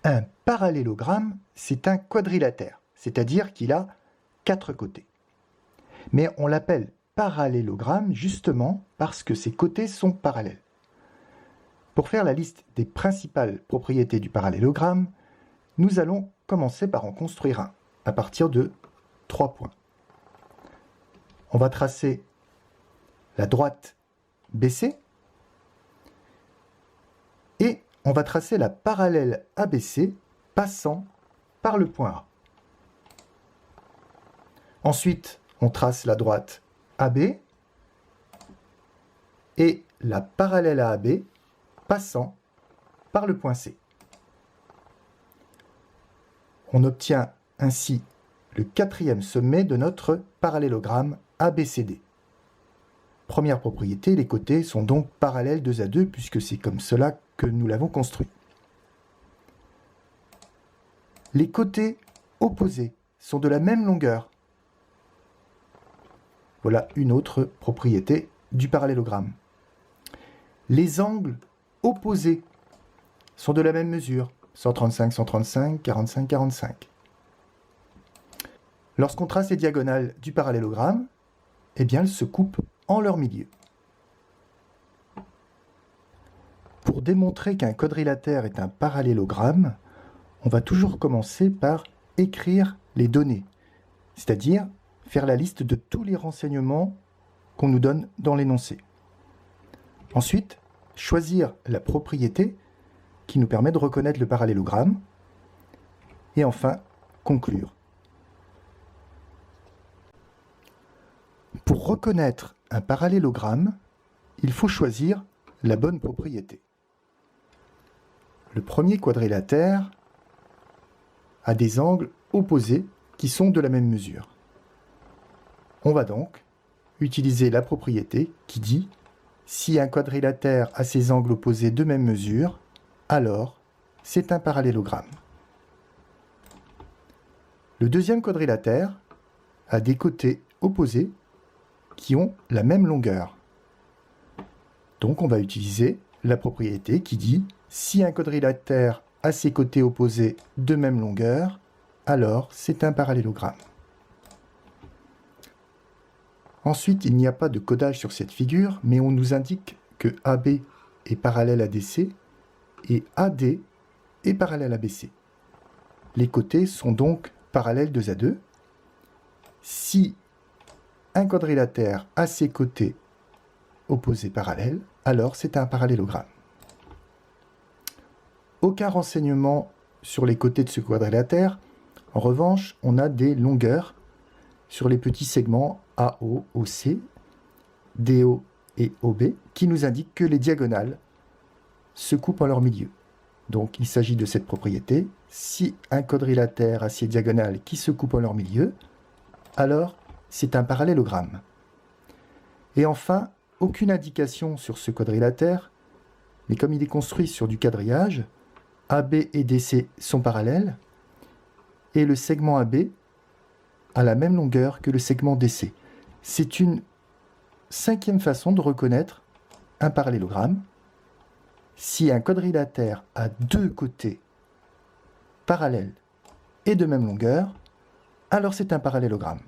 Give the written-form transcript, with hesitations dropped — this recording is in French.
Un parallélogramme, c'est un quadrilatère, c'est-à-dire qu'il a 4 côtés. Mais on l'appelle parallélogramme justement parce que ses côtés sont parallèles. Pour faire la liste des principales propriétés du parallélogramme, nous allons commencer par en construire un, à partir de 3 points. On va tracer la droite BC et on va tracer la parallèle ABC passant par le point A. Ensuite, on trace la droite AB et la parallèle à AB passant par le point C. On obtient ainsi le 4e sommet de notre parallélogramme ABCD. Première propriété, les côtés sont donc parallèles 2 à 2 puisque c'est comme cela que nous l'avons construit. Les côtés opposés sont de la même longueur. Voilà une autre propriété du parallélogramme. Les angles opposés sont de la même mesure, 135, 135, 45, 45. Lorsqu'on trace les diagonales du parallélogramme, eh bien, elles se coupent en leur milieu. Pour démontrer qu'un quadrilatère est un parallélogramme, on va toujours commencer par écrire les données, c'est-à-dire faire la liste de tous les renseignements qu'on nous donne dans l'énoncé. Ensuite, choisir la propriété qui nous permet de reconnaître le parallélogramme. Et enfin, conclure. Pour reconnaître un parallélogramme, il faut choisir la bonne propriété. Le premier quadrilatère a des angles opposés qui sont de la même mesure. On va donc utiliser la propriété qui dit si un quadrilatère a ses angles opposés de même mesure, alors c'est un parallélogramme. Le deuxième quadrilatère a des côtés opposés qui ont la même longueur. Donc on va utiliser la propriété qui dit si un quadrilatère a ses côtés opposés de même longueur, alors c'est un parallélogramme. Ensuite, il n'y a pas de codage sur cette figure, mais on nous indique que AB est parallèle à DC et AD est parallèle à BC. Les côtés sont donc parallèles 2 à 2. Si un quadrilatère a ses côtés opposés parallèles, alors c'est un parallélogramme. Aucun renseignement sur les côtés de ce quadrilatère. En revanche, on a des longueurs sur les petits segments AO, OC, DO et OB qui nous indiquent que les diagonales se coupent en leur milieu. Donc il s'agit de cette propriété. Si un quadrilatère a ses diagonales qui se coupent en leur milieu, alors c'est un parallélogramme. Et enfin, aucune indication sur ce quadrilatère, mais comme il est construit sur du quadrillage, AB et DC sont parallèles, et le segment AB a la même longueur que le segment DC. C'est une 5e façon de reconnaître un parallélogramme. Si un quadrilatère a 2 côtés parallèles et de même longueur, alors c'est un parallélogramme.